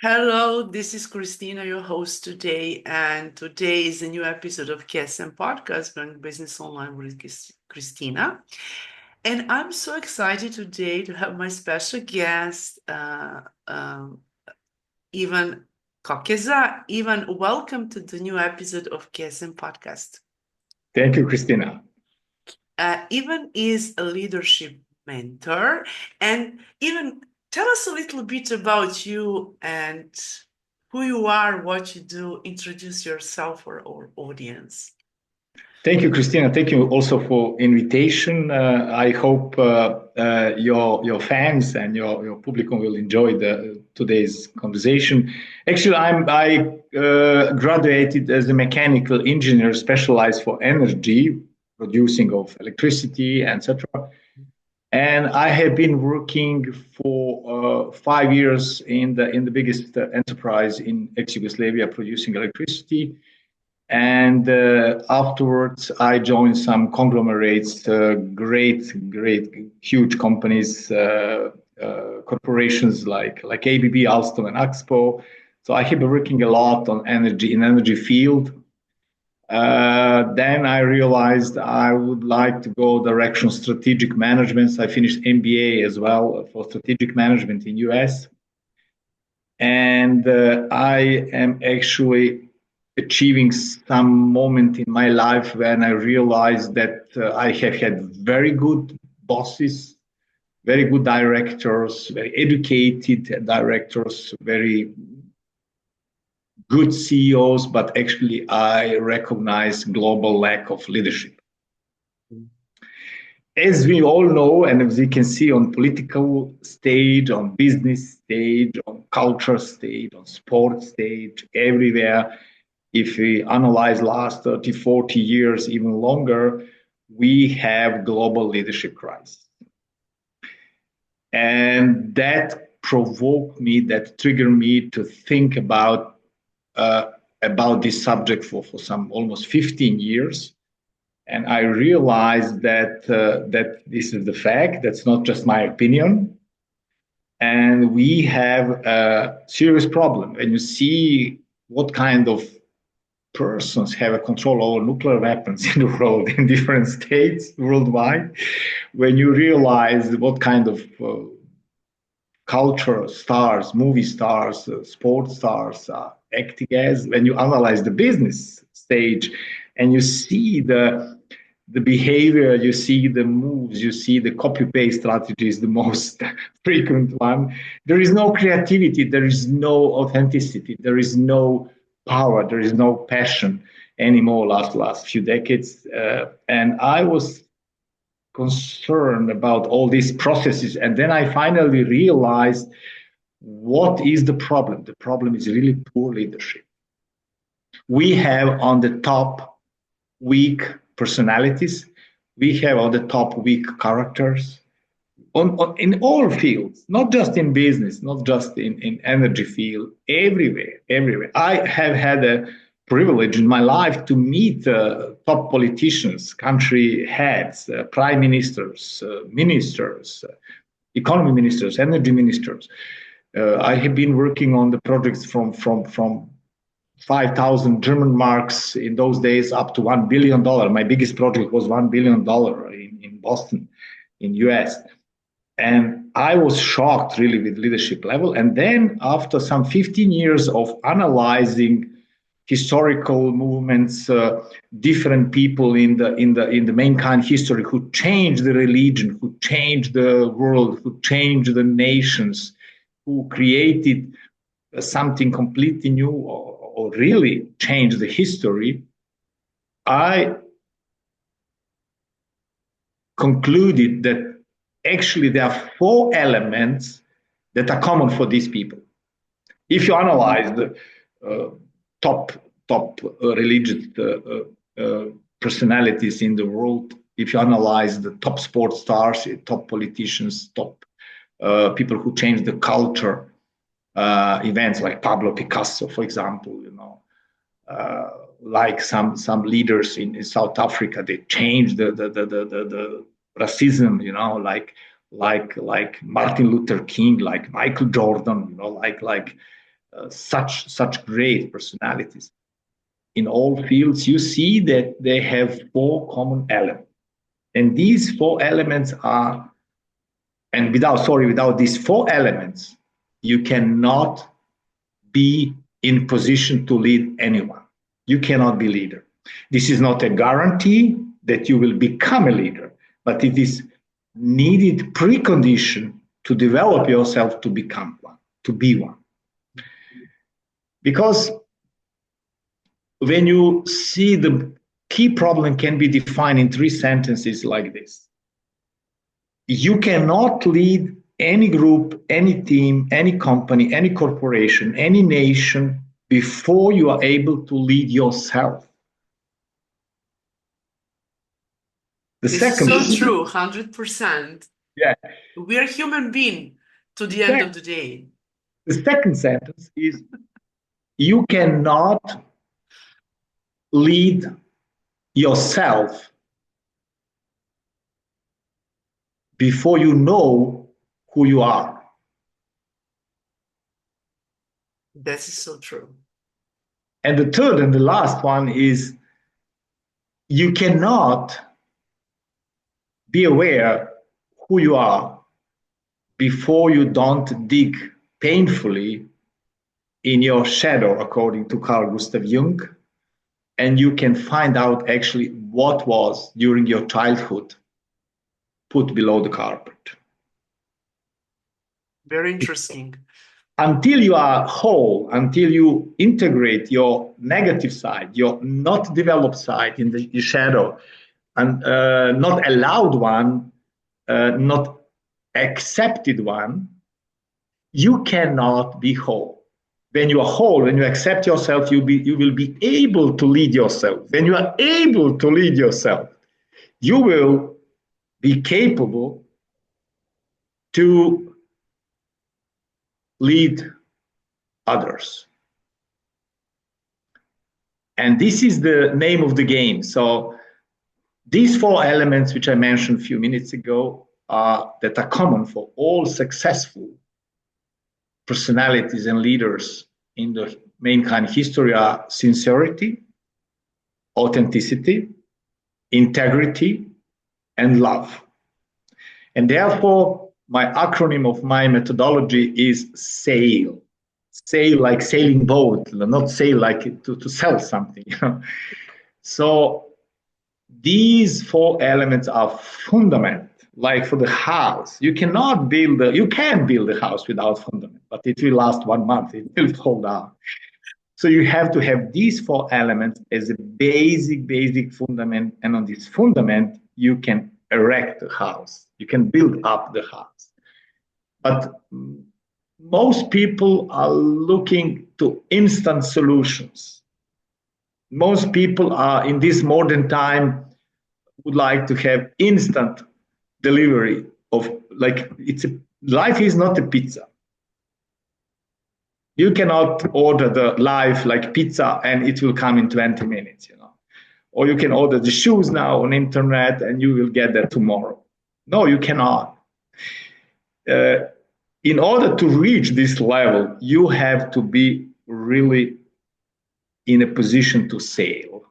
Hello, this is Christina, your host today, and today is a new episode of KSM Podcast, Bring Business Online with Christina. And I'm so excited today to have my special guest, Ivan Kokeza. Ivan, welcome to the new episode of KSM Podcast. Thank you, Christina. Ivan is a leadership mentor, and Ivan, tell us a little bit about you and who you are, what you do. Introduce yourself for our audience. Thank you, Christina. Thank you also for invitation. I hope your fans and your public will enjoy today's conversation. Actually, I graduated as a mechanical engineer, specialized for energy producing of electricity, etc. And I have been working for 5 years in the biggest enterprise in ex-Yugoslavia producing electricity. And afterwards, I joined some conglomerates, great, huge companies, corporations like ABB, Alstom, and Axpo. So I have been working a lot on energy field. Then I realized I would like to go direction strategic management. So I finished MBA as well for strategic management in US. And I am actually achieving some moment in my life when I realized that I have had very good bosses, very good directors, very educated directors, very good CEOs, but actually I recognize global lack of leadership. As we all know, and as we can see on political stage, on business stage, on culture stage, on sports stage, everywhere, if we analyze last 30, 40 years, even longer, we have global leadership crisis. And that provoked me, that triggered me to think about this subject for some almost 15 years. And I realized that this is the fact. That's not just my opinion. And we have a serious problem. When you see what kind of persons have a control over nuclear weapons in the world, in different states worldwide, when you realize what kind of culture stars, movie stars, sports stars are acting as, when you analyze the business stage and you see the behavior, you see the moves, you see the copy-paste strategy is the most frequent one. There is no creativity, there is no authenticity, there is no power, there is no passion anymore last few decades. And I was concerned about all these processes. And then I finally realized what is the problem. The problem is really poor leadership. We have on the top weak personalities. We have on the top weak characters in all fields, not just in business, not just in energy field, everywhere. I have had a privilege in my life to meet top politicians, country heads, prime ministers, ministers, economy ministers, energy ministers. I have been working on the projects from 5,000 German marks in those days up to $1 billion. My biggest project was $1 billion in Boston, in US. And I was shocked really with leadership level. And then after some 15 years of analyzing historical movements, different people in the mankind history who changed the religion, who changed the world, who changed the nations, who created something completely new or really changed the history, I concluded that actually there are 4 elements that are common for these people. If you analyze the top religious personalities in the world, if you analyze the top sports stars, top politicians, top people who change the culture, events like Pablo Picasso, for example, like some leaders in South Africa, they changed the racism, like Martin Luther King, like Michael Jordan, like such great personalities in all fields, you see that they have four common elements. And these four elements are, and without these four elements, you cannot be in position to lead anyone. You cannot be leader. This is not a guarantee that you will become a leader, but it is needed precondition to develop yourself to become one, to be one. Because when you see the key problem can be defined in 3 sentences like this. You cannot lead any group, any team, any company, any corporation, any nation before you are able to lead yourself. This is so true, 100%. Yeah. We are human beings to the end of the day. The second sentence is you cannot lead yourself before you know who you are. This is so true. And the third and the last one is you cannot be aware who you are before you don't dig painfully in your shadow, according to Carl Gustav Jung, and you can find out actually what was during your childhood put below the carpet. Very interesting. Until you are whole, until you integrate your negative side, your not developed side in the shadow, and not allowed one, not accepted one, you cannot be whole. When you are whole, when you accept yourself, you will be able to lead yourself. When you are able to lead yourself, you will be capable to lead others. And this is the name of the game. So these four elements, which I mentioned a few minutes ago, that are common for all successful personalities and leaders in the mankind history are sincerity, authenticity, integrity, and love. And therefore, my acronym of my methodology is SAIL. SAIL like sailing boat, not sail like to sell something. You know? So these four elements are fundament. Like for the house, you can build a house without fundament, but it will last 1 month, it will fall down. So you have to have these four elements as a basic fundament, and on this fundament, you can erect the house, you can build up the house. But most people are looking to instant solutions. Most people are in this modern time would like to have instant delivery of, like, life is not a pizza. You cannot order the life like pizza and it will come in 20 minutes, you know. Or you can order the shoes now on internet and you will get that tomorrow. No, you cannot. In order to reach this level, you have to be really in a position to sail,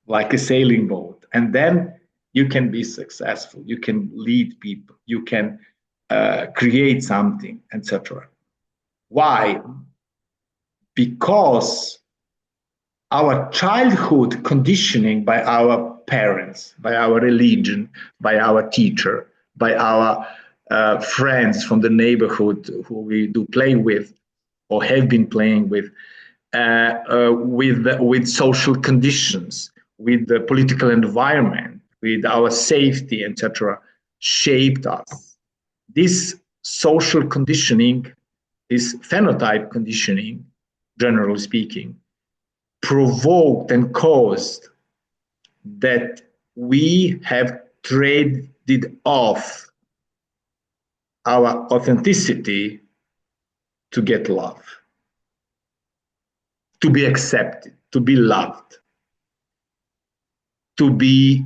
like a sailing boat. And then you can be successful, you can lead people, you can create something, etc. Why? Because our childhood conditioning by our parents, by our religion, by our teacher, by our friends from the neighborhood who we do play with or have been playing with social conditions, with the political environment, with our safety, etc., shaped us. This social conditioning, this phenotype conditioning, generally speaking, provoked and caused that we have traded off our authenticity to get love, to be accepted, to be loved, to be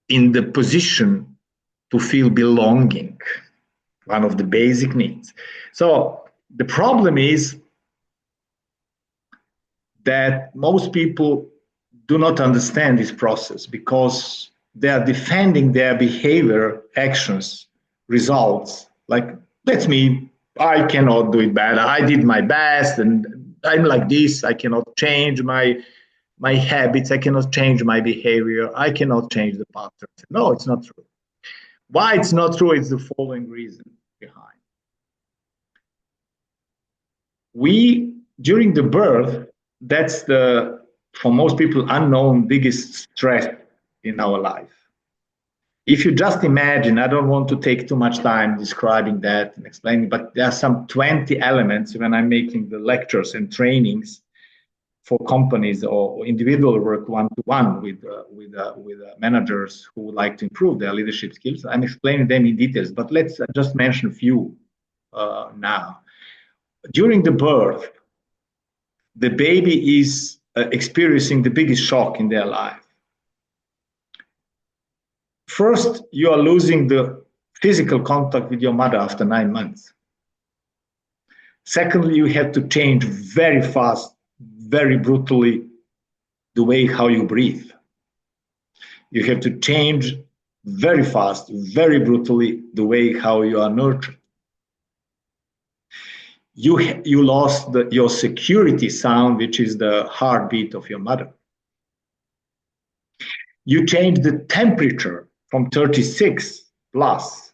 in the position to feel belonging, one of the basic needs. So the problem is that most people do not understand this process because they are defending their behavior, actions, results. Like, that's me. I cannot do it better. I did my best, and I'm like this. I cannot change my habits. I cannot change my behavior. I cannot change the patterns. No, it's not true. Why it's not true is the following reason behind. We, during the birth, that's the, for most people, unknown biggest stress in our life. If you just imagine, I don't want to take too much time describing that and explaining, but there are some 20 elements when I'm making the lectures and trainings for companies or individual work one-to-one with managers who would like to improve their leadership skills. I'm explaining them in details, but let's just mention a few now. During the birth, the baby is experiencing the biggest shock in their life. First, you are losing the physical contact with your mother after 9 months. Secondly, you have to change very fast, very brutally, the way how you breathe. You have to change very fast, very brutally, the way how you are nurtured. You lost your security sound, which is the heartbeat of your mother. You change the temperature from 36 plus,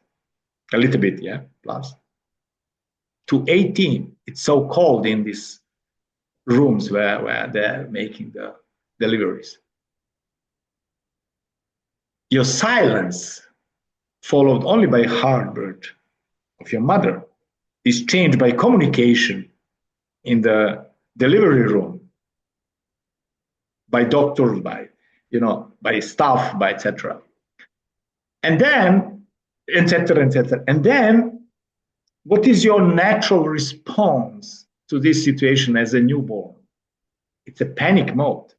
a little bit, yeah, plus, to 18. It's so cold in these rooms where they're making the deliveries. Your silence, followed only by heartbeat of your mother, is changed by communication in the delivery room, by doctors, by staff, by etc. And then, etc., etc. And then, what is your natural response to this situation as a newborn? It's a panic mode.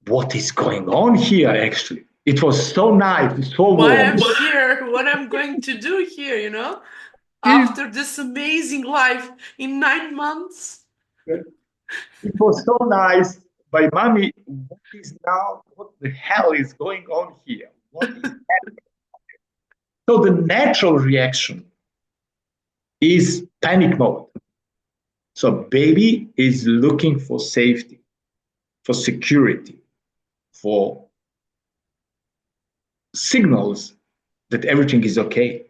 What is going on here, actually? It was so nice, so Why warm. I'm here, what I'm going to do here, after this amazing life in 9 months. It was so nice. But mommy, what the hell is going on here? What is happening? So the natural reaction is panic mode. So baby is looking for safety, for security, for signals that everything is okay.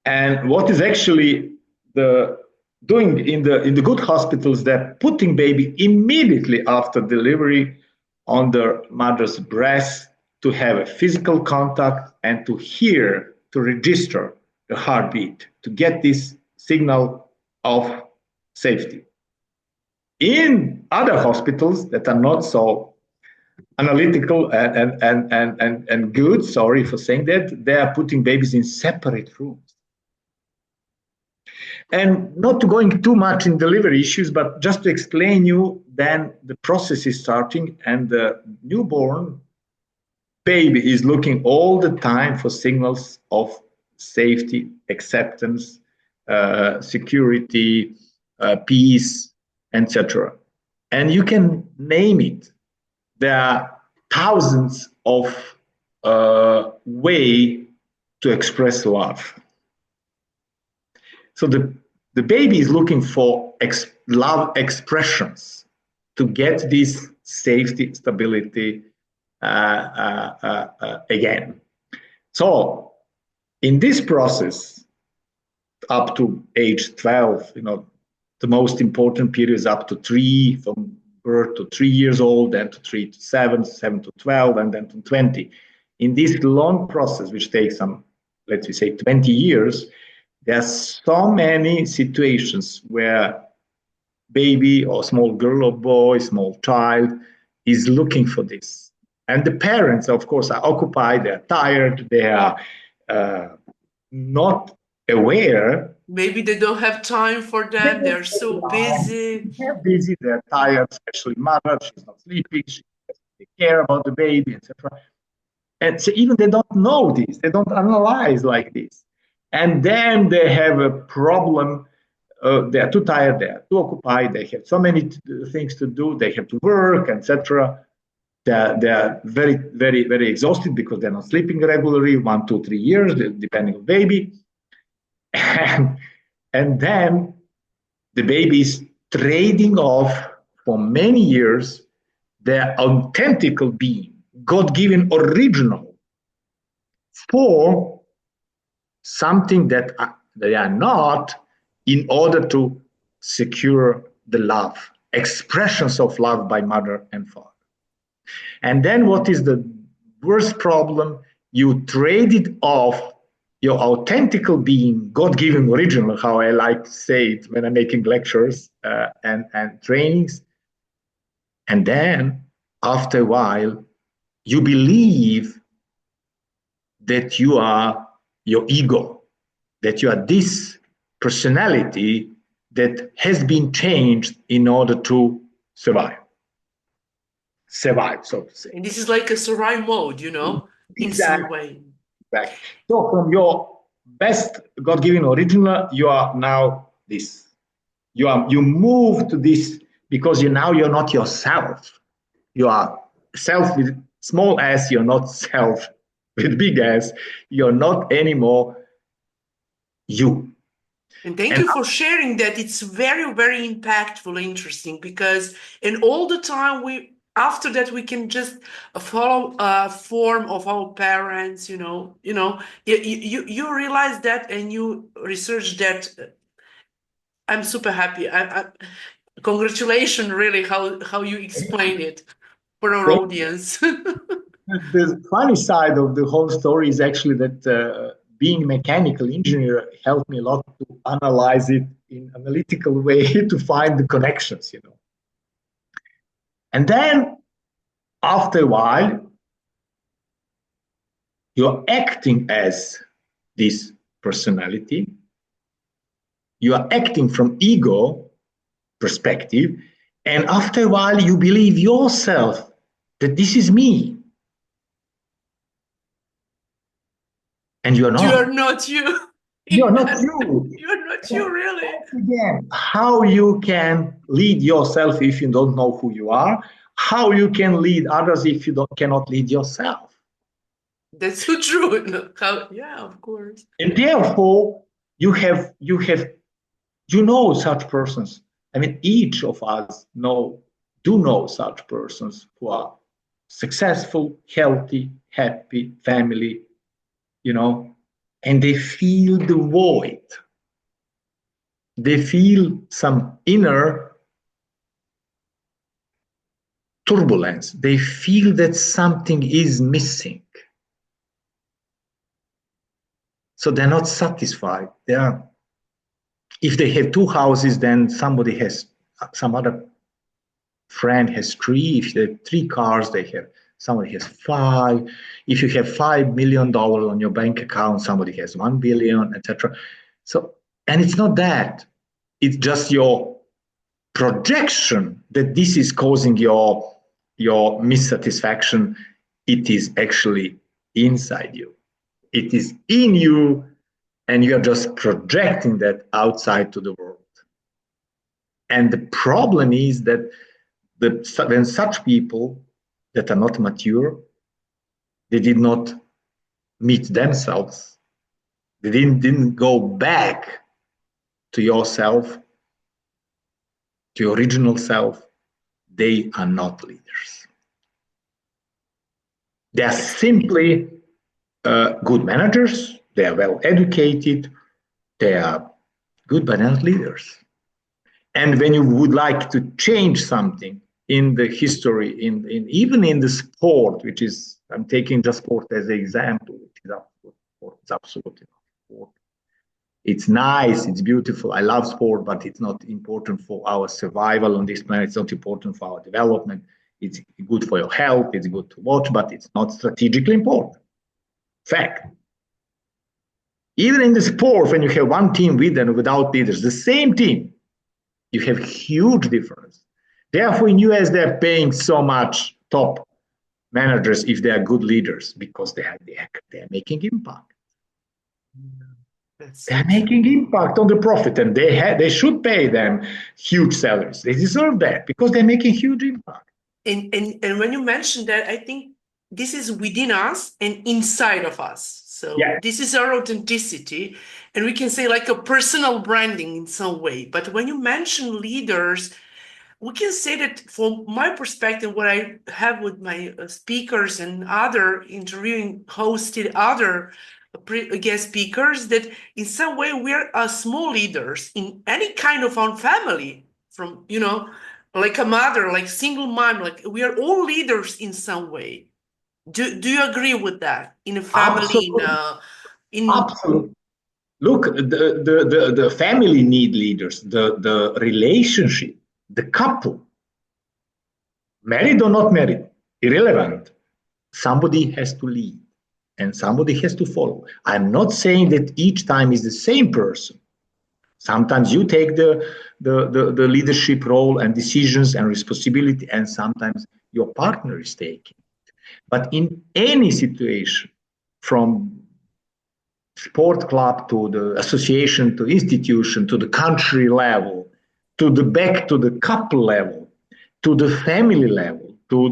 And what is actually the doing in the good hospitals, they're putting baby immediately after delivery on the mother's breast to have a physical contact and to hear, to register the heartbeat, to get this signal of safety. In other hospitals that are not so analytical and good, sorry for saying that, they are putting babies in separate rooms. And not to going too much in delivery issues, but just to explain you, then the process is starting and the newborn baby is looking all the time for signals of safety, acceptance, security, peace, etc. And you can name it. There are thousands of ways to express love. So the baby is looking for love expressions to get this safety, stability again. So in this process, up to age 12, the most important period is up to 3, from birth to 3 years old, then to 3 to 7, 7 to 12, and then to 20. In this long process, which takes some, let's say, 20 years, there are so many situations where baby or small girl or boy, small child is looking for this. And the parents, of course, are occupied, they're tired, they are not aware. Maybe they don't have time for that. They're so busy. They're busy, they're tired, especially mother, she's not sleeping, she doesn't take care about the baby, etc. And so even they don't know this, they don't analyze like this. And then they have a problem they are too tired, they are too occupied, they have so many things to do, they have to work, etc. They are very, very, very exhausted because they're not sleeping regularly, 1, 2, 3 years, depending on baby. And then the baby is trading off for many years their authentical being, God-given original, for something that they are not, in order to secure the love, expressions of love by mother and father. And then what is the worst problem? You traded off your authentical being, God-given original, how I like to say it when I'm making lectures and trainings. And then after a while, you believe that you are your ego, that you are this personality that has been changed in order to survive, so to say. And this is like a survival mode, you know, in some Exactly. way. Exactly. So from your best God-given original, you are now this. You move to this because you're not yourself. You are self with small s. You're not self with big S. You're not anymore you. And thank And you for sharing that. It's very, very impactful, interesting, because in all the time after that we can just follow a form of our parents, you realize that and you research that. I'm super happy. Congratulations, really, how you explain it for our audience. the funny side of the whole story is actually that being a mechanical engineer helped me a lot to analyze it in analytical way to find the connections. And then after a while, you're acting as this personality. You are acting from ego perspective. And after a while, you believe yourself that this is me. And you're You are not. not you. You're not you. You're not you, really. Again, how you can lead yourself if you don't know who you are, how you can lead others if you cannot lead yourself. That's so true. No, yeah, of course. And therefore, such persons. I mean, each of us do know such persons who are successful, healthy, happy, family, and they feel the void. They feel some inner turbulence. They feel that something is missing. So they're not satisfied. If they have 2 houses, then some other friend has 3. If they have 3 cars, somebody has 5. If you have $5 million on your bank account, somebody has 1 billion, etc. So, and it's not that. It's just your projection that this is causing your missatisfaction. It is actually inside you. It is in you, and you are just projecting that outside to the world. And the problem is that when such people that are not mature, they did not meet themselves, they didn't go back to yourself, to your original self, they are not leaders. They are simply good managers, they are well educated, they are good but not leaders. And when you would like to change something in the history, even in the sport, which is, I'm taking just sport as an example, which is absolutely not sport. It's nice, it's beautiful. I love sport, but it's not important for our survival on this planet. It's not important for our development. It's good for your health. It's good to watch, but it's not strategically important. Fact. Even in the sport, when you have one team with and without leaders, the same team, you have huge difference. Therefore, in US, they're paying so much top managers if they are good leaders because they're making impact. That's so They're true. making impact on the profit, and they should pay them huge salaries. They deserve that because they're making huge impact. And when you mentioned that, I think this is within us and inside of us. So Yeah, this is our authenticity, and we can say like a personal branding in some way. But when you mention leaders, we can say that from my perspective, what I have with my speakers and other interviewing hosted other guest speakers, that in some way we're small leaders in any kind of our family, from, like a mother, like single mom, like we are all leaders in some way. Do you agree with that? In a family, absolutely, in absolutely. Look, the family need leaders. The relationship, the couple, married or not married, irrelevant. Somebody has to lead, and somebody has to follow. I'm not saying that each time is the same person. Sometimes you take the leadership role and decisions and responsibility, and sometimes your partner is taking. But in any situation, from sport club to the association to institution to the country level, to the back to the couple level, to the family level, to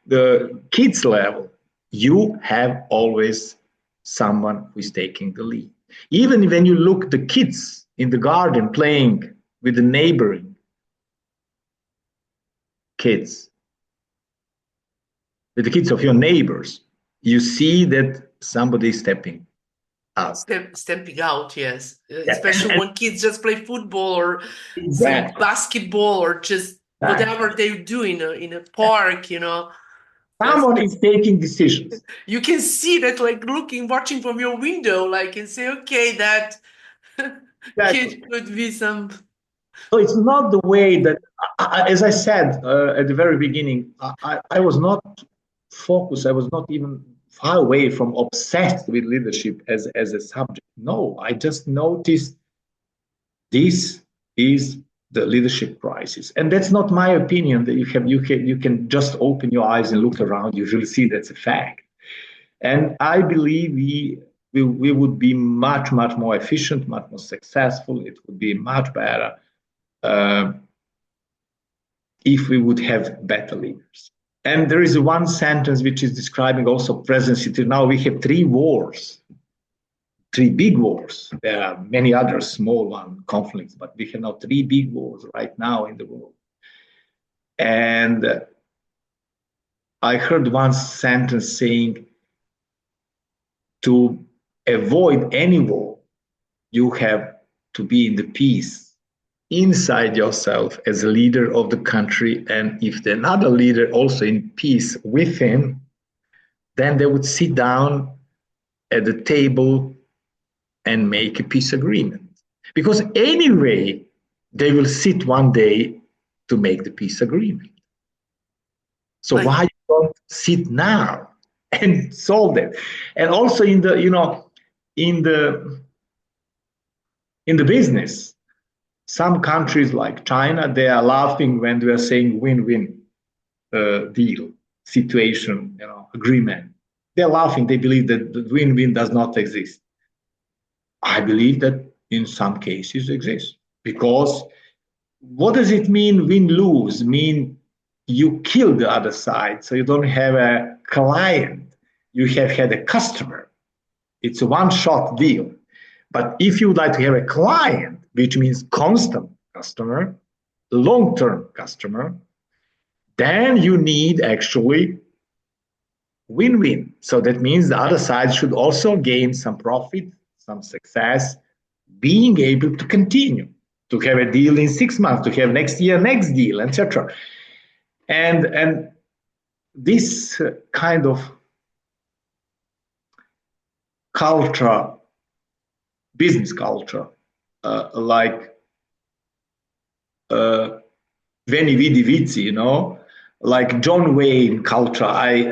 the kids level, you have always someone who is taking the lead. Even when you look the kids in the garden playing with the neighboring kids, with the kids of your neighbors, you see that somebody is stepping out. stepping out, yes. Yeah, Especially when kids just play football or some exactly. basketball or just whatever Exactly. they do in a park, Someone That's is taking decisions. you can see that, like looking, watching from your window, like, and say, okay, that Exactly. kid could be some. So it's not the way that, as I said at the very beginning, I was not focused. I was not even far away from obsessed with leadership as a subject. No, I just noticed this is the leadership crisis, and that's not my opinion. That you can just open your eyes and look around. You will see that's a fact. And I believe we would be much, much more efficient, much more successful. It would be much better uh, if we would have better leaders. And there is one sentence which is describing also present situation. Now we have three wars, three big wars. There are many other small one conflicts, but we have now three big wars right now in the world. And I heard one sentence saying, to avoid any war, you have to be in the peace inside yourself as a leader of the country. And if the another leader also in peace within, then they would sit down at the table and make a peace agreement. Because anyway, they will sit one day to make the peace agreement. So Like, why don't sit now and solve it? And also in the, in the in the business, some countries like China, they are laughing when we are saying win-win deal, situation, agreement. They're laughing. They believe that the win-win does not exist. I believe that in some cases exists because what does it mean win-lose? Mean you kill the other side, so you don't have a client. You have had a customer. It's a one-shot deal. But if you would like to have a client, which means constant customer, long-term customer, then you need actually win-win. So that means the other side should also gain some profit, some success, being able to continue, to have a deal in 6 months, to have next year next deal, etc. And this kind of culture, business culture, like uh, Veni Vidi Vici, like John Wayne culture. I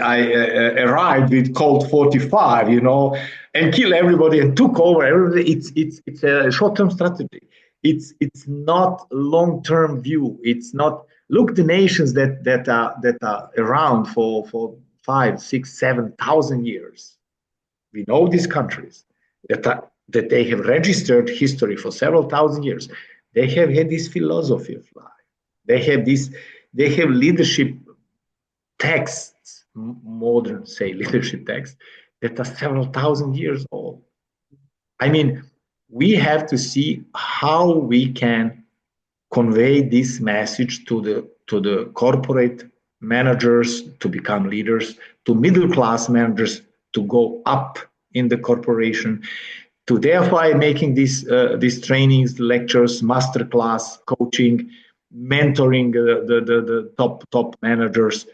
arrived with Colt 45, and kill everybody and took over everybody. It's a short-term strategy. It's not long-term view. It's not look the nations that are around for 5, 6, 7,000 years. We know these countries that are that they have registered history for several thousand years, they have had this philosophy of life. They have this, they have leadership texts, modern, say, leadership texts that are several thousand years old. I mean, we have to see how we can convey this message to the corporate managers to become leaders, to middle class managers to go up in the corporation, to thereby making these trainings, lectures, master class, coaching, mentoring the top managers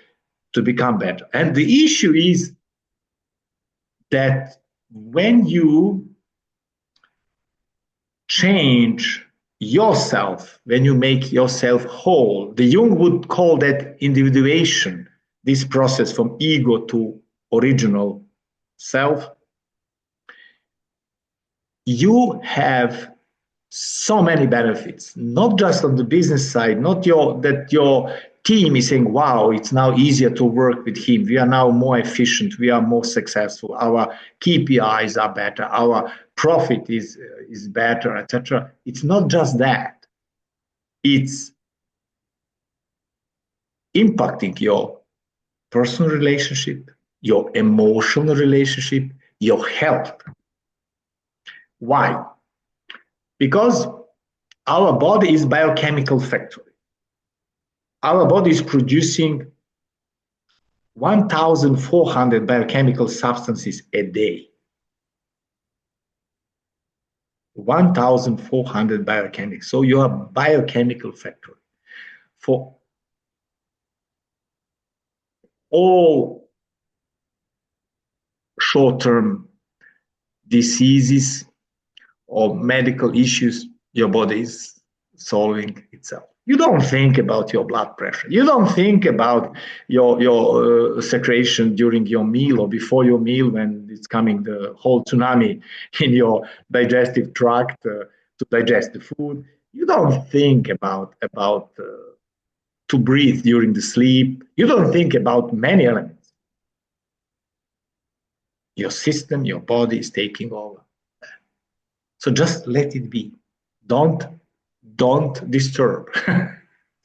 to become better. And the issue is that when you change yourself, when you make yourself whole, the Jung would call that individuation, this process from ego to original self, you have so many benefits, not just on the business side, not that your team is saying, wow, it's now easier to work with him. We are now more efficient. We are more successful. Our KPIs are better. Our profit is better, etc. It's not just that. It's impacting your personal relationship, your emotional relationship, your health. Why? Because our body is biochemical factory. Our body is producing 1,400 biochemical substances a day. 1,400 biochemical. So you are a biochemical factory. For all short-term diseases or medical issues, your body is solving itself. You don't think about your blood pressure. You don't think about your secretion during your meal or before your meal when it's coming the whole tsunami in your digestive tract to digest the food. You don't think about to breathe during the sleep. You don't think about many elements. Your system, your body is taking over. So just let it be. Don't disturb.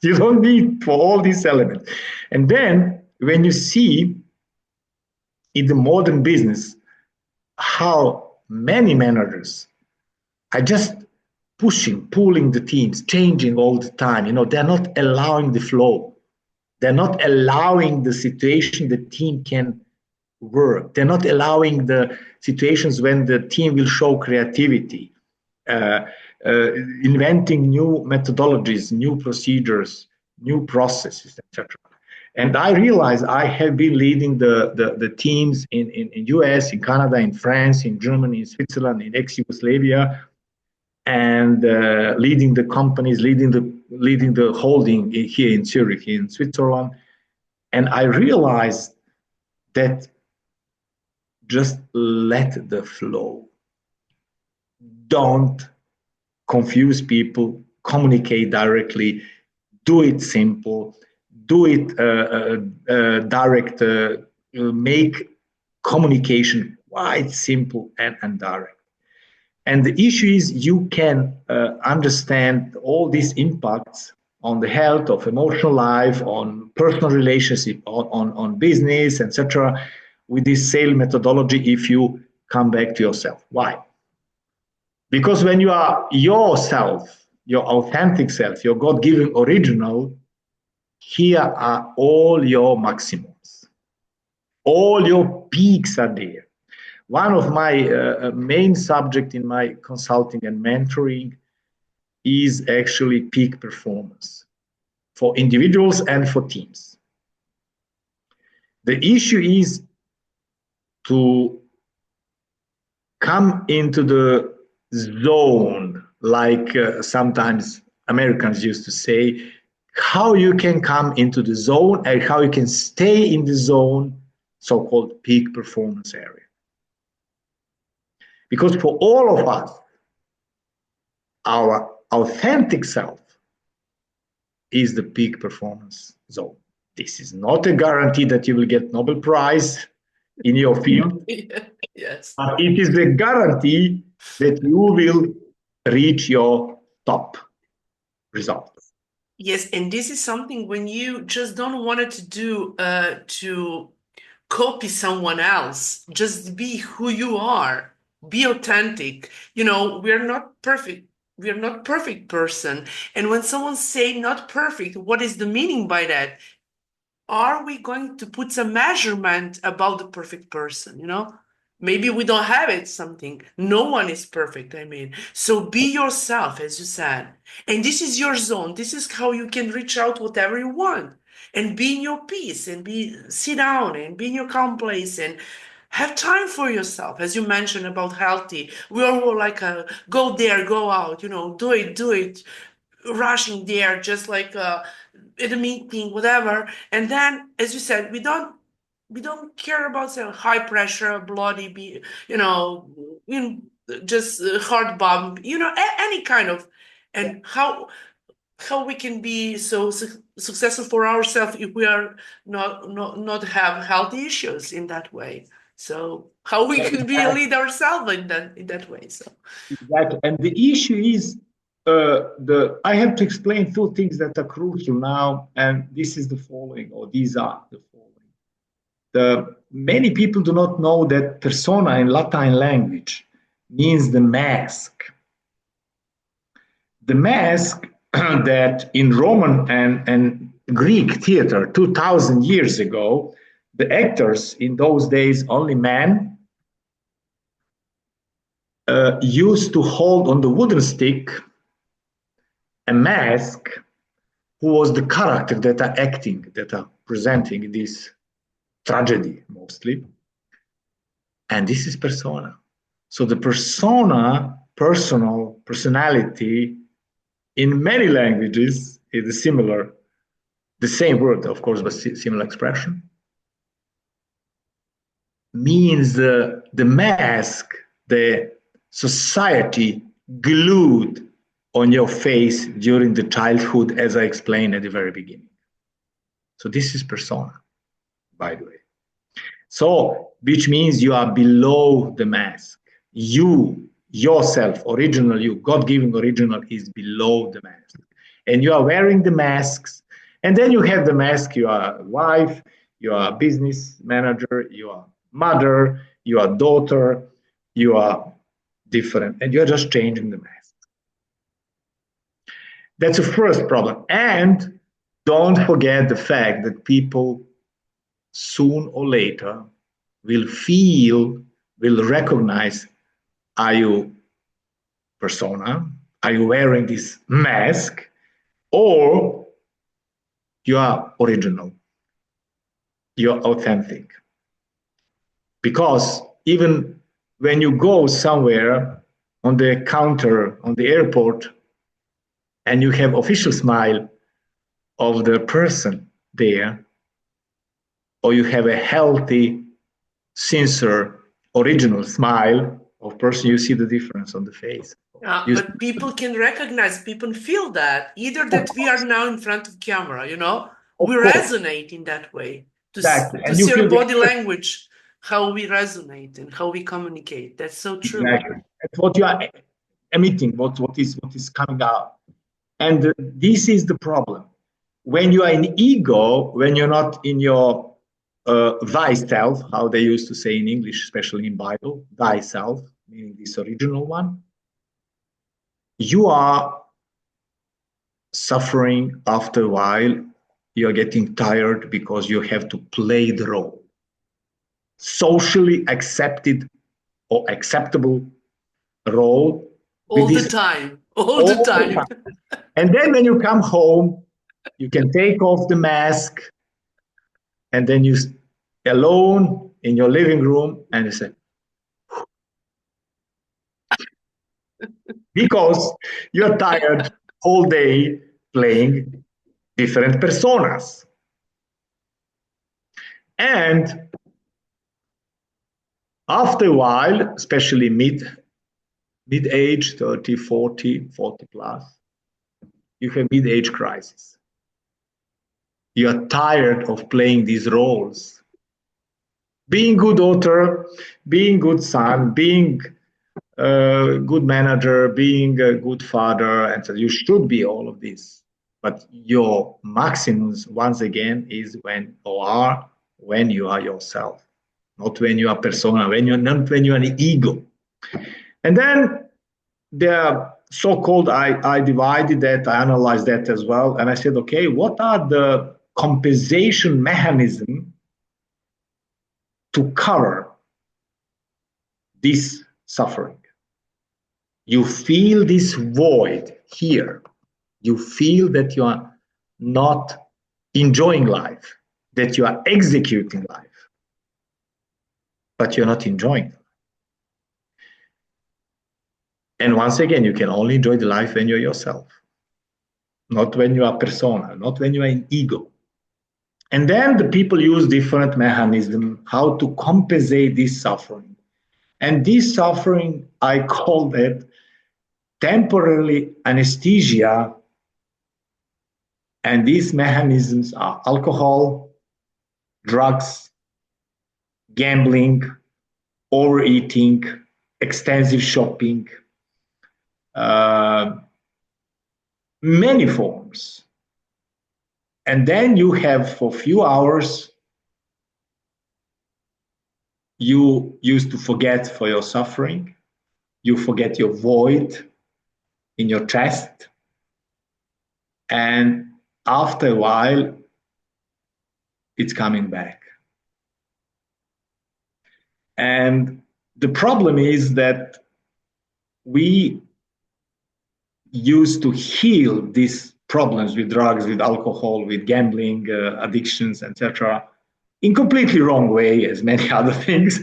You don't need for all these elements. And then when you see in the modern business how many managers are just pushing, pulling the teams, changing all the time, they're not allowing the flow. They're not allowing the situation the team can work. They're not allowing the situations when the team will show creativity. Inventing new methodologies, new procedures, new processes, etc. And I realize I have been leading the teams in US, in Canada, in France, in Germany, in Switzerland, in ex-Yugoslavia, and leading the companies, leading the holding here in Zurich, in Switzerland. And I realized that just let the flow. Don't confuse people, communicate directly, do it simple, do it direct, make communication quite simple and direct. And the issue is you can understand all these impacts on the health of emotional life, on personal relationship, on business, etc., with this sale methodology if you come back to yourself. Why? Because when you are yourself, your authentic self, your God-given original, here are all your maximums. All your peaks are there. One of my main subjects in my consulting and mentoring is actually peak performance for individuals and for teams. The issue is to come into the zone, like sometimes Americans used to say, how you can come into the zone and how you can stay in the zone, so-called peak performance area. Because for all of us, our authentic self is the peak performance zone. This is not a guarantee that you will get Nobel Prize in your field, Yes. but it is a guarantee that you will reach your top result. Yes, and this is something when you just don't want it to do to copy someone else. Just be who you are. Be authentic. You know, we're not perfect. We are not perfect person. And when someone say not perfect, what is the meaning by that? Are we going to put some measurement about the perfect person, you know? Maybe we don't have it, something. No one is perfect, I mean. So be yourself, as you said. And this is your zone. This is how you can reach out whatever you want. And be in your peace and be sit down and be in your calm place and have time for yourself. As you mentioned about healthy. We all like go there, go out, you know, do it, rushing there, just like in a meeting, whatever. And then, as you said, we don't care about say, high pressure, bloody, you know, just heart bump, you know, any kind of, and how we can be so successful for ourselves if we are not have healthy issues in that way. So how we can be lead ourselves in that way. So Exactly. And the issue is the I have to explain two things that are crucial now, and this is the following, or these are the following. The many people do not know that persona in Latin language means the mask. The mask that in Roman and Greek theater 2000 years ago, the actors in those days, only men, used to hold on the wooden stick a mask who was the character that are acting, that are presenting this tragedy mostly. And this is persona. So the persona, personal, personality, in many languages is similar, the same word, of course, but similar expression, means the mask, the society glued on your face during the childhood, as I explained at the very beginning. So this is persona, by the way. So, which means you are below the mask. You, yourself, original you, God-given original is below the mask. And you are wearing the masks. And then you have the mask, you are a wife, you are a business manager, you are mother, you are daughter, you are different. And you're just changing the mask. That's the first problem. And don't forget the fact that people soon or later will feel, will recognize, are you persona? Are you wearing this mask? Or you are original, you're authentic. Because even when you go somewhere on the counter, on the airport, and you have official smile of the person there, or you have a healthy, sincere, original smile of person, you see the difference on the face. but people can recognize, people feel that either Of that we are course, now in front of camera, you know, of we course, resonate in that way exactly. to And you see our feel the body language, how we resonate and how we communicate. That's so true. exactly. It's what you are emitting, what is coming out. And this is the problem. When you are in ego, when you're not in your thyself, how they used to say in English, especially in Bible, thyself, meaning this original one, you are suffering after a while. You're getting tired because you have to play the role. Socially accepted or acceptable role with All the this time, all the all the time. time. And then when you come home, you can take off the mask and then you alone in your living room and you say, because you're tired all day playing different personas. And after a while, especially mid-age, 30, 40, 40 plus, you have mid-age crisis. You are tired of playing these roles. Being good daughter, being good son, being a good manager, being a good father, and so you should be all of this. But your maximums, once again, is when you are yourself, not when you are persona, not when you are an ego. And then the so-called, I divided that, I analyzed that as well, and I said, okay, what are the compensation mechanism to cover this suffering? You feel this void here. You feel that you are not enjoying life, that you are executing life, but you're not enjoying it. And once again, you can only enjoy the life when you're yourself, not when you are persona, not when you are in ego. And then the people use different mechanisms how to compensate this suffering. And this suffering, I call that temporarily anesthesia. And these mechanisms are alcohol, drugs, gambling, overeating, extensive shopping, many forms. And then you have, for a few hours, you used to forget for your suffering, you forget your void in your chest, and after a while, it's coming back. And the problem is that we used to heal these problems with drugs, with alcohol, with gambling, addictions, etc., in completely wrong way, as many other things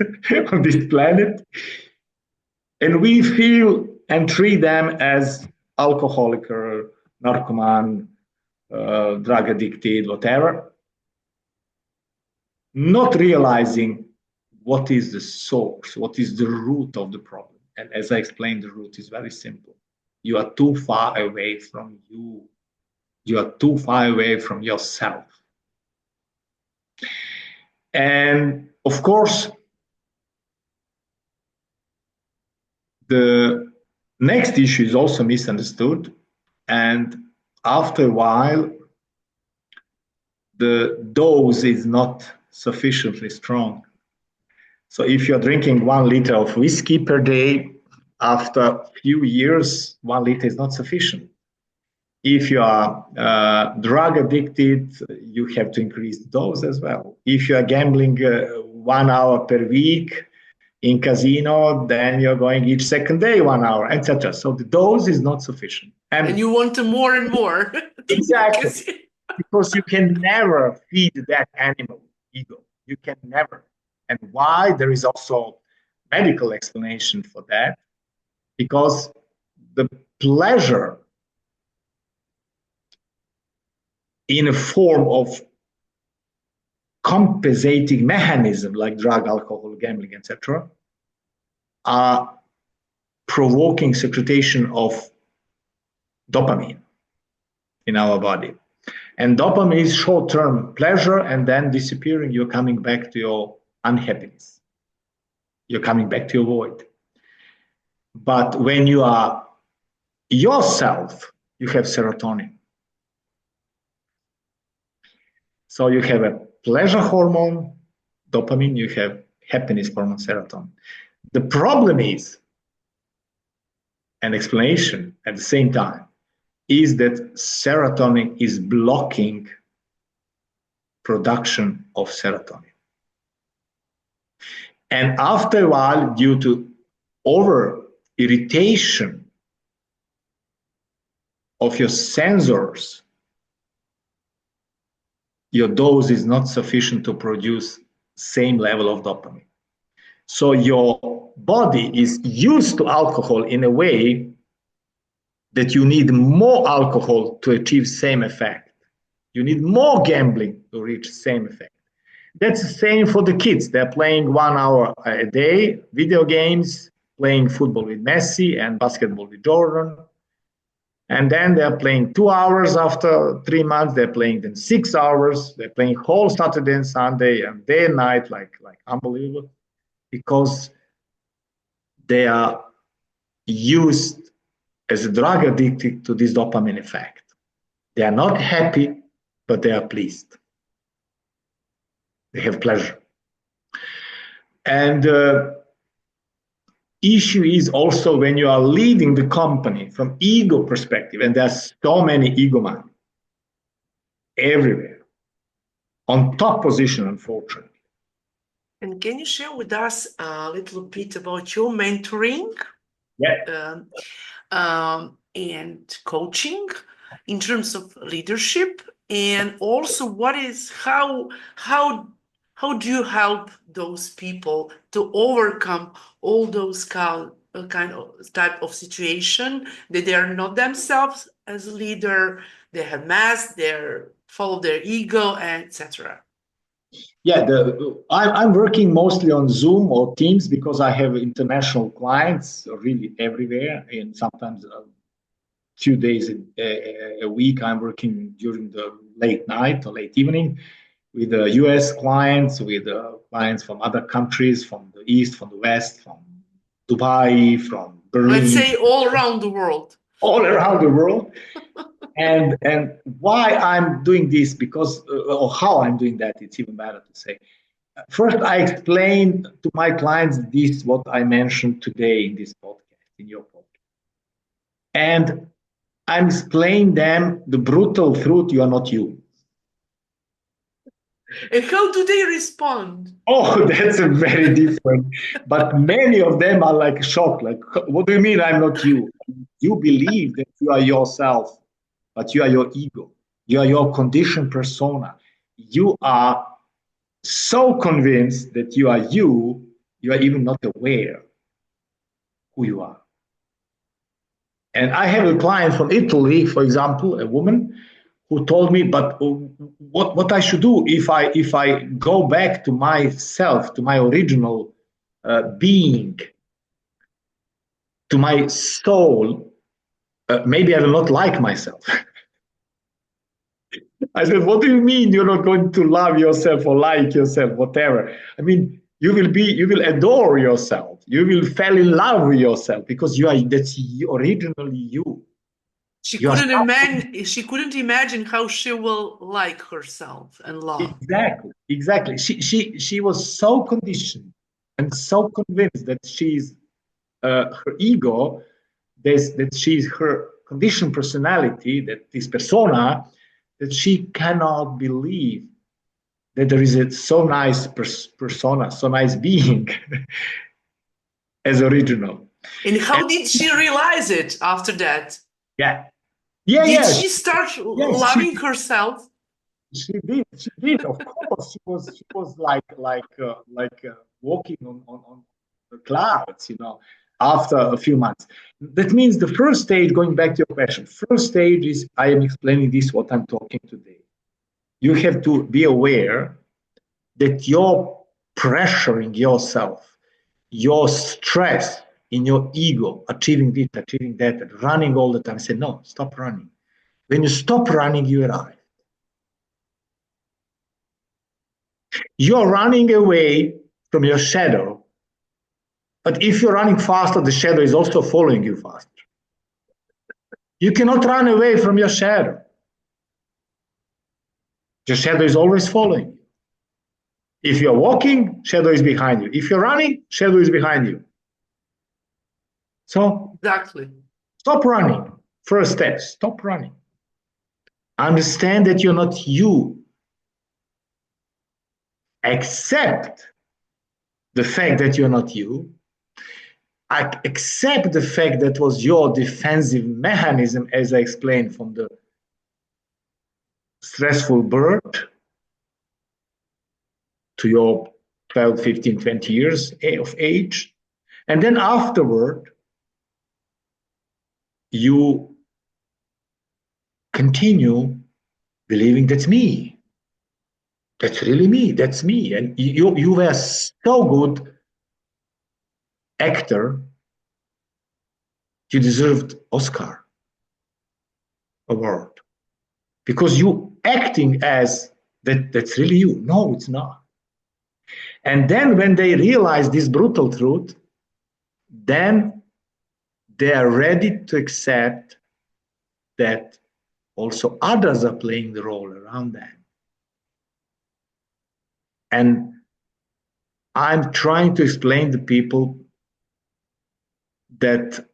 on this planet. And we feel and treat them as alcoholic or narcoman, drug addicted, whatever, not realizing what is the source, what is the root of the problem. And as I explained, the root is very simple. You are too far away from you. You are too far away from yourself. And of course, the next issue is also misunderstood. And after a while, the dose is not sufficiently strong. So if you're drinking 1 liter of whiskey per day, after a few years, 1 liter is not sufficient. If you are drug addicted, you have to increase the dose as well. If you are gambling 1 hour per week in casino, then you're going each second day 1 hour, etc. So the dose is not sufficient. And you want more and more. Exactly. Because you can never feed that animal ego. You can never. And why? There is also medical explanation for that. Because the pleasure in a form of compensating mechanism like drug, alcohol, gambling, etc., are provoking secretion of dopamine in our body. And dopamine is short-term pleasure, and then disappearing, you're coming back to your unhappiness. You're coming back to your void. But when you are yourself, you have serotonin. So you have a pleasure hormone, dopamine, you have happiness hormone, serotonin. The problem is, an explanation at the same time, is that serotonin is blocking production of serotonin. And after a while, due to over irritation of your sensors, your dose is not sufficient to produce same level of dopamine. So your body is used to alcohol in a way that you need more alcohol to achieve same effect. You need more gambling to reach same effect. That's the same for the kids. They're playing 1 hour a day, video games, playing football with Messi and basketball with Jordan. And then they're playing 2 hours after 3 months. They're playing then 6 hours. They're playing whole Saturday and Sunday and day and night, like unbelievable, because they are used as a drug addicted to this dopamine effect. They are not happy, but they are pleased. They have pleasure. And issue is also when you are leading the company from ego perspective, and there's so many egomans everywhere, on top position, unfortunately. And can you share with us a little bit about your mentoring? Yeah. And coaching in terms of leadership, and also how do you help those people to overcome all those kind of type of situation that they are not themselves as a leader, they have mass, they're follow their ego, and etc. Yeah, I'm working mostly on Zoom or Teams because I have international clients really everywhere, and sometimes a few days a week I'm working during the late night or late evening with US clients, with clients from other countries, from the East, from the West, from Dubai, from Let's Berlin, say all around the world. all around the world. And why I'm doing this, because or how I'm doing that, it's even better to say. First, I explain to my clients this, what I mentioned today in this podcast, in your podcast. And I'm explaining them the brutal truth: you are not you. And how do they respond? Oh, that's a very different. But many of them are like shocked. Like, what do you mean I'm not you? You believe that you are yourself, but you are your ego. You are your conditioned persona. You are so convinced that you are even not aware who you are. And I have a client from Italy, for example, a woman who told me, but what I should do if I go back to myself, to my original being, to my soul, maybe I will not like myself. I said, what do you mean you're not going to love yourself or like yourself, whatever? I mean, you will adore yourself. You will fall in love with yourself because that's originally you. She couldn't imagine how she will like herself and love. Exactly. She was so conditioned and so convinced that she's her ego, that she's her conditioned personality, that this persona, that she cannot believe that there is a so nice persona, so nice being as original. And And how did she realize it after that? yeah, yeah, Did yeah, she start yes, loving herself? she did. Of course, she was like walking on the clouds, after a few months. That means the first stage, going back to your question, first stage is I am explaining this, what I'm talking today. You have to be aware that you're pressuring yourself, your stress in your ego, achieving this, achieving that, running all the time. Say, no, stop running. When you stop running, you arrive. You're running away from your shadow, but if you're running faster, the shadow is also following you faster. You cannot run away from your shadow. Your shadow is always following you. If you're walking, shadow is behind you. If you're running, shadow is behind you. So Exactly. stop running. First step, stop running. Understand that you're not you. Accept the fact that you're not you. Accept the fact that was your defensive mechanism, as I explained, from the stressful birth to your 12, 15, 20 years of age. And then afterward, you continue believing that's me. That's really me. That's me. And you were so good actor, you deserved Oscar award because you acting as that's really you. No, it's not. And then when they realize this brutal truth, then they are ready to accept that also others are playing the role around them. And I'm trying to explain to people that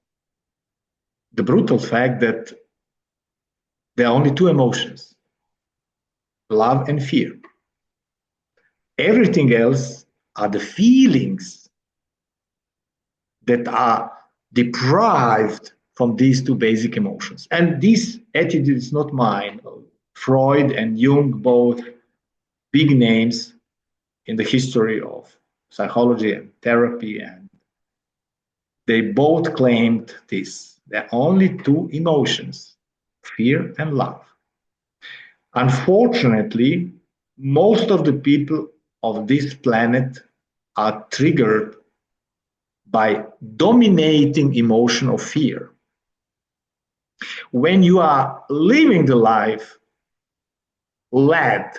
the brutal fact that there are only two emotions, love and fear. Everything else are the feelings that are deprived from these two basic emotions. And this attitude is not mine. Freud and Jung, both big names in the history of psychology and therapy, and they both claimed this. There are only two emotions, fear and love. Unfortunately, most of the people of this planet are triggered by dominating emotion of fear. When you are living the life led,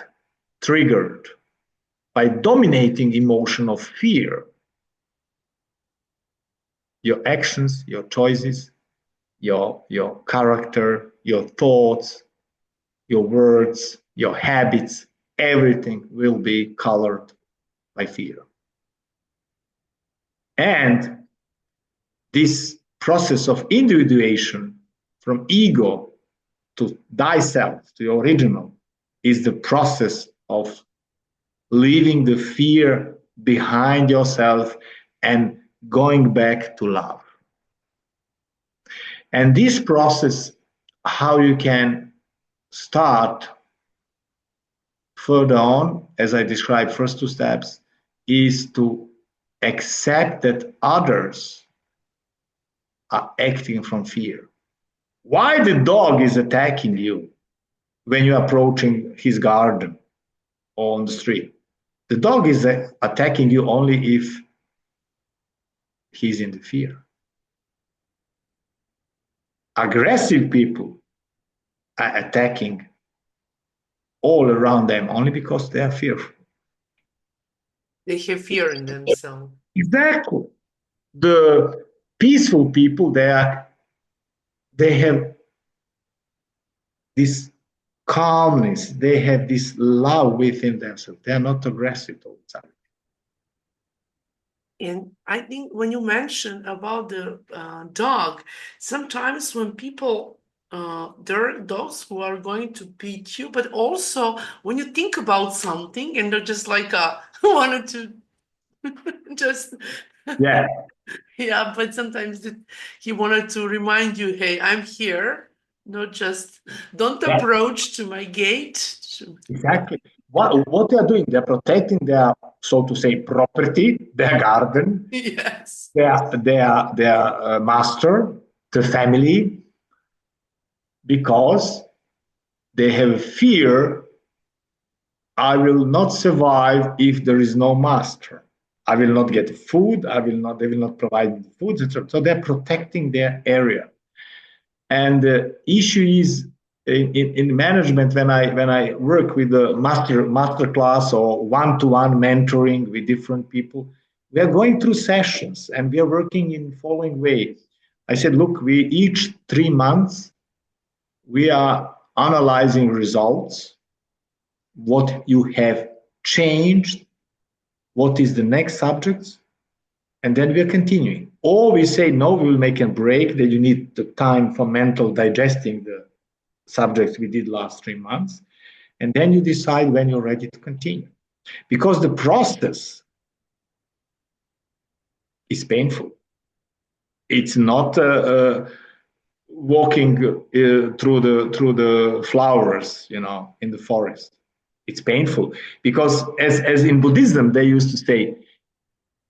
triggered by dominating emotion of fear, your actions, your choices, your character, your thoughts, your words, your habits, everything will be colored by fear. And this process of individuation from ego to thyself, to your original, is the process of leaving the fear behind yourself and going back to love. And this process, how you can start further on, as I described, first two steps, is to accept that others are acting from fear. Why the dog is attacking you when you're approaching his garden or on the street? The dog is attacking you only if he's in the fear. Aggressive people are attacking all around them only because they are fearful. They have fear in themselves. Exactly. The peaceful people, they have this calmness, they have this love within themselves. They are not aggressive all the time. And I think when you mentioned about the dog, sometimes when people, there are dogs who are going to beat you, but also when you think about something and they're just like, wanted to just, Yeah. yeah, but sometimes he wanted to remind you, hey, I'm here, not just, don't Yeah, approach to my gate. exactly. What they are doing, they're protecting their, so to say, property, their garden, Yes. their master, the family, because they have fear. I will not survive if there is no master. I will not get food. They will not provide food, etc. So they're protecting their area. And the issue is in management, when I work with the master class or one-to-one mentoring with different people, we are going through sessions and we are working in the following way. I said, look, we each 3 months we are analyzing results, what you have changed, what is the next subject, and then we are continuing. Or we say, no, we will make a break, that you need the time for mental digesting the subjects we did last 3 months, and then you decide when you're ready to continue. Because the process is painful. It's not walking through the flowers, in the forest. It's painful because, as in Buddhism, they used to say,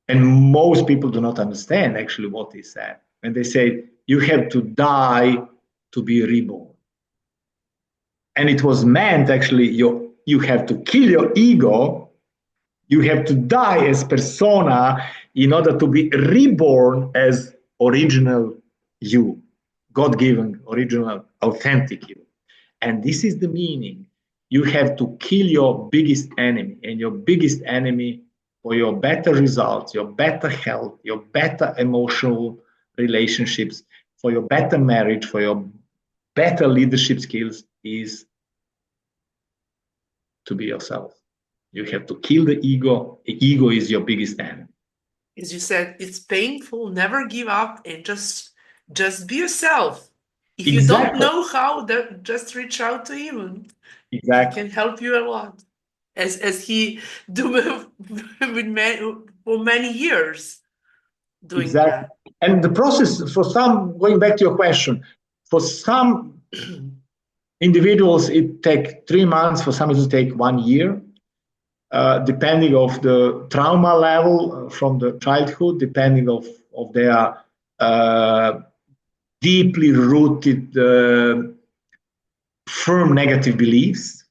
and most people do not understand actually what they said when they say you have to die to be reborn. And it was meant actually you have to kill your ego, you have to die as persona in order to be reborn as original you, God-given, original, authentic you. And this is the meaning. You have to kill your biggest enemy, and your biggest enemy for your better results, your better health, your better emotional relationships, for your better marriage, for your better leadership skills is to be yourself. You have to kill the ego. The ego is your biggest enemy. As you said, it's painful, never give up, and just be yourself. If you don't Exactly. know how, just reach out to him. He Exactly. can help you a lot, as he do with for many years doing Exactly. that. And the process for some, going back to your question, for some individuals it take 3 months, for some it take 1 year, depending of the trauma level from the childhood, depending of their uh, deeply rooted firm negative beliefs.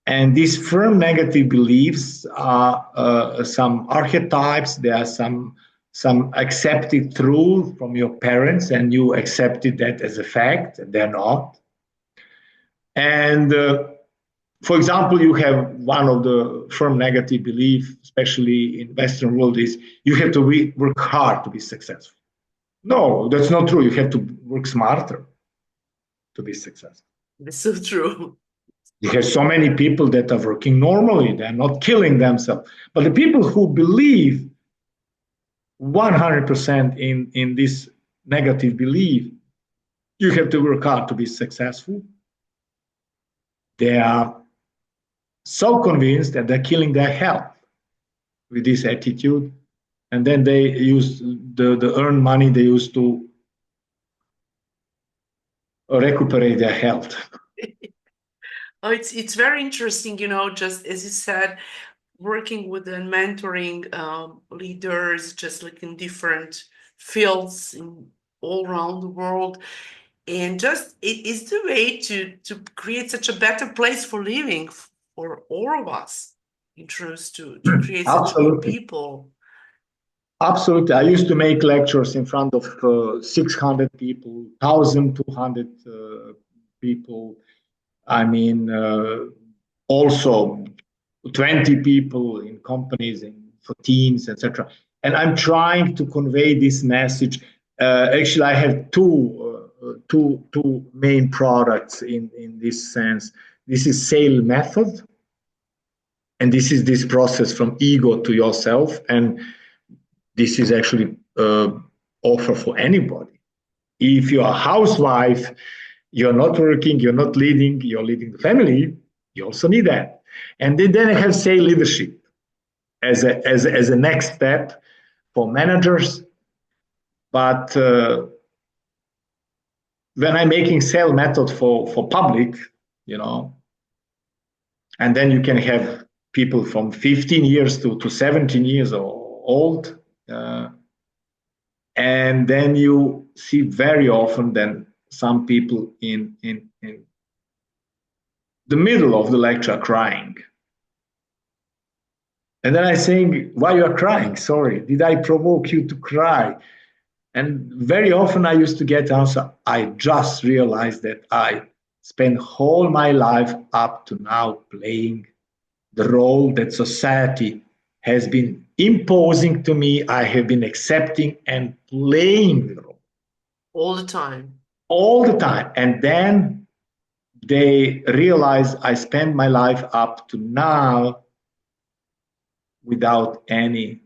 And these firm negative beliefs are some archetypes. There are some accepted truth from your parents, and you accepted that as a fact. They're not. And for example, you have one of the firm negative belief, especially in Western world, is you have to work hard to be successful. No, that's not true. You have to work smarter to be successful. It's so true. You have so many people that are working normally, they're not killing themselves. But the people who believe 100% in this negative belief, you have to work hard to be successful. They are so convinced that they're killing their health with this attitude. And then they use the earned money they use to recuperate their health. Oh, it's very interesting, just as you said, working with and mentoring leaders, just like in different fields in all around the world. And just it is the way to create such a better place for living for all of us, in truth, to create such a good Absolutely. people. Absolutely. I used to make lectures in front of 600 people, 1,200 people. I mean, also 20 people in companies and for teams, etc. And I'm trying to convey this message. Actually, I have two main products in this sense. This is sale method, and this is this process from ego to yourself. And this is actually offer for anybody. If you're a housewife, you're not working, you're not leading, you're leading the family, you also need that. And then I have say leadership as a next step for managers. But when I'm making sale method for public, you know, and then you can have people from 15 years to 17 years old. And then you see very often then some people in the middle of the lecture crying. And then I saying, why you are crying? Sorry, did I provoke you to cry? And very often I used to get answer, I just realized that I spent whole my life up to now playing the role that society has been imposing to me. I have been accepting and playing the role All the time. all the time. And then they realize I spent my life up to now without any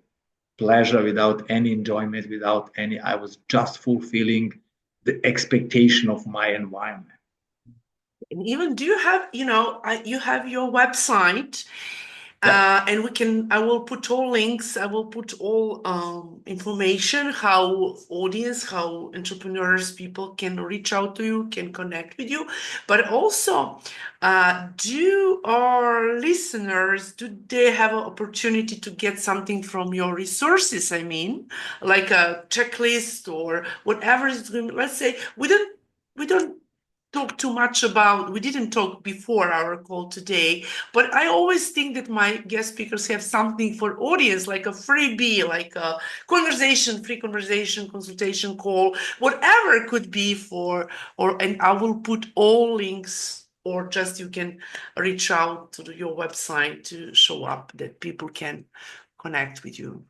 pleasure, without any enjoyment, without any, I was just fulfilling the expectation of my environment. And even do you have, you have your website, Yeah. and I will put all links, I will put all information, how entrepreneurs, people can reach out to you, can connect with you. But also, do our listeners, do they have an opportunity to get something from your resources? I mean, like a checklist or whatever is going, let's say we don't talk too much about, we didn't talk before our call today, but I always think that my guest speakers have something for audience, like a freebie, like a free conversation, consultation call, whatever it could be and I will put all links, or just you can reach out to your website to show up that people can connect with you.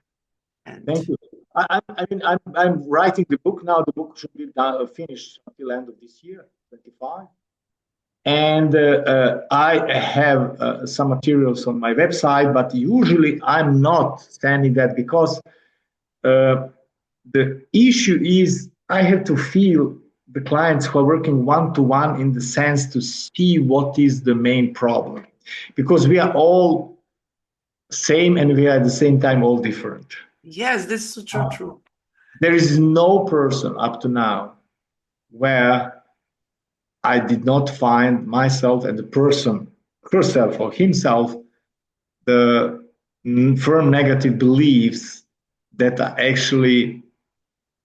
And Thank you. I'm writing the book now. The book should be done, finished until end of this year, 25. And I have some materials on my website, but usually I'm not sending that because uh, the issue is I have to feel the clients who are working one to one in the sense to see what is the main problem, because we are all same and we are at the same time all different. Yes, this is so true, true. There is no person up to now where I did not find myself and the person herself or himself the firm negative beliefs that are actually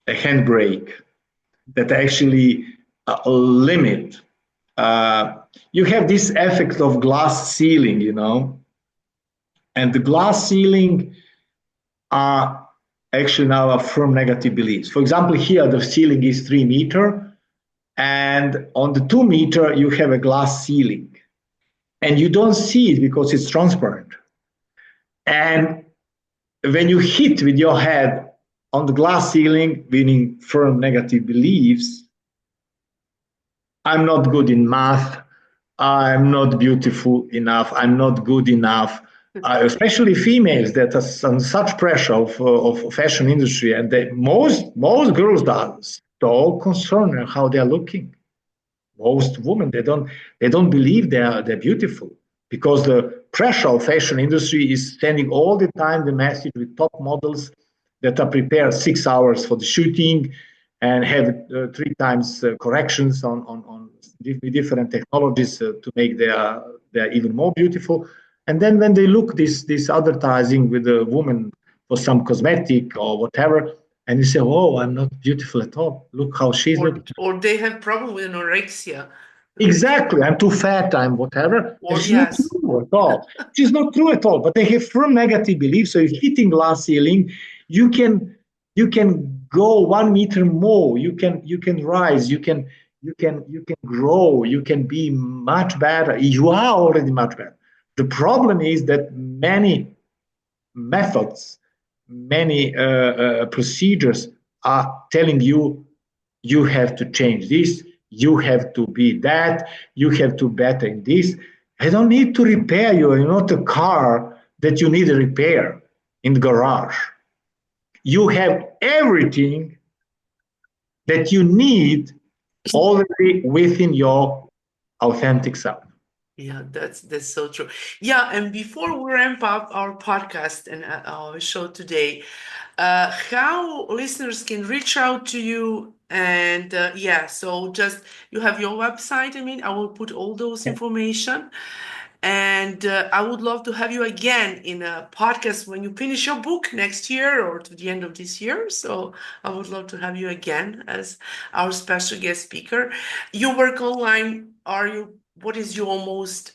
a handbrake, that are actually a limit. You have this effect of glass ceiling, and the glass ceiling are actually now a firm negative beliefs. For example, here the ceiling is 3 meter, and on the 2 meter you have a glass ceiling, and you don't see it because it's transparent. And when you hit with your head on the glass ceiling, meaning firm negative beliefs, I'm not good in math, I'm not beautiful enough, I'm not good enough. Especially females that are under such pressure of fashion industry, and most girls are so concerned how they are looking. Most women they don't believe they're beautiful because the pressure of fashion industry is sending all the time the message with top models that are prepared 6 hours for the shooting and have 3 times corrections on different technologies to make their even more beautiful. And then when they look this advertising with a woman for some cosmetic or whatever, and you say, "Oh, I'm not beautiful at all. Look how she's looking." Or they have problem with anorexia. Exactly, I'm too fat, I'm whatever. Or It's not yes. true at all. It's not true at all. But they have firm negative beliefs. So if hitting glass ceiling, you can you can go 1 meter more. You can rise. You can grow. You can be much better. You are already much better. The problem is that many methods, many procedures are telling you you have to change this, you have to be that, you have to better in this. I don't need to repair you. You're not a car that you need a repair in the garage. You have everything that you need already within your authentic self. Yeah, that's so true. Yeah, and before we ramp up our podcast and our show today, how listeners can reach out to you, and yeah, so just you have your website. I mean, I will put all those information, and I would love to have you again in a podcast when you finish your book next year or to the end of this year. So I would love to have you again as our special guest speaker. You work online. Are you? What is your most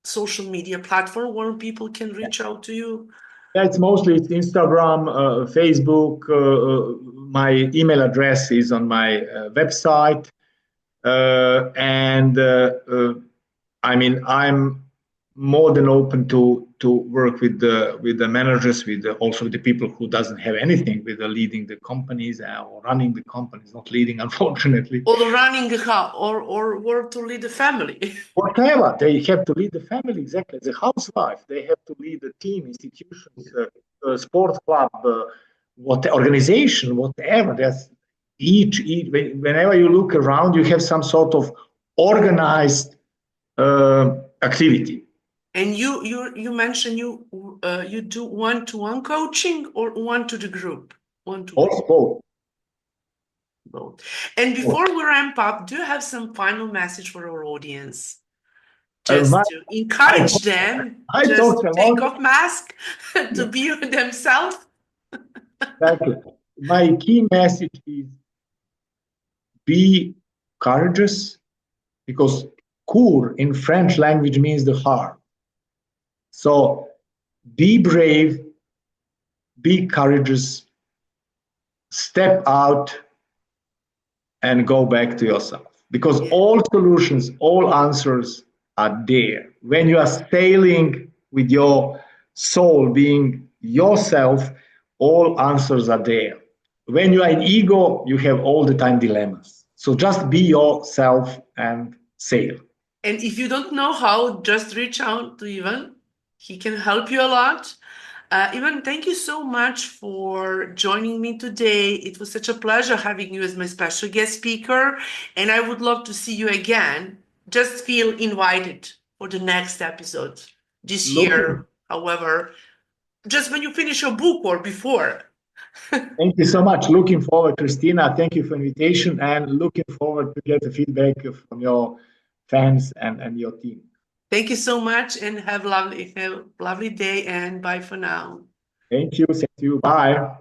social media platform where people can reach out to you? Yeah, it's Instagram, Facebook. My email address is on my website. And I mean, I'm more than open to work with the managers, with also the people who doesn't have anything with the leading the companies or running the companies, not leading, unfortunately. Or running a house, or work to lead a family. Whatever they have to lead the family, exactly. As a housewife, they have to lead the team, institutions, sport club, what organization, whatever. There's whenever you look around, you have some sort of organized activity. And you mentioned you do one-to-one coaching or one to the group, one to Also, both. both. And before we ramp up, do you have some final message for our audience? My, Just to I, encourage them, I just talked to a take lot. off mask, to Yeah, be themselves. exactly. My key message is be courageous, because cour in French language means the heart. So be brave, be courageous, step out and go back to yourself. Because Yeah. all solutions, all answers are there. When you are sailing with your soul being yourself, all answers are there. When you are in ego, you have all the time dilemmas. So just be yourself and sail. And if you don't know how, just reach out to Ivan. He can help you a lot. Ivan, thank you so much for joining me today. It was such a pleasure having you as my special guest speaker, and I would love to see you again. Just feel invited for the next episode this Looking, year, however, just when you finish your book or before. thank you so much. Looking forward, Christina. Thank you for invitation and looking forward to get the feedback from your fans and your team. Thank you so much and have a lovely day and bye for now. Thank you. Thank you. Bye.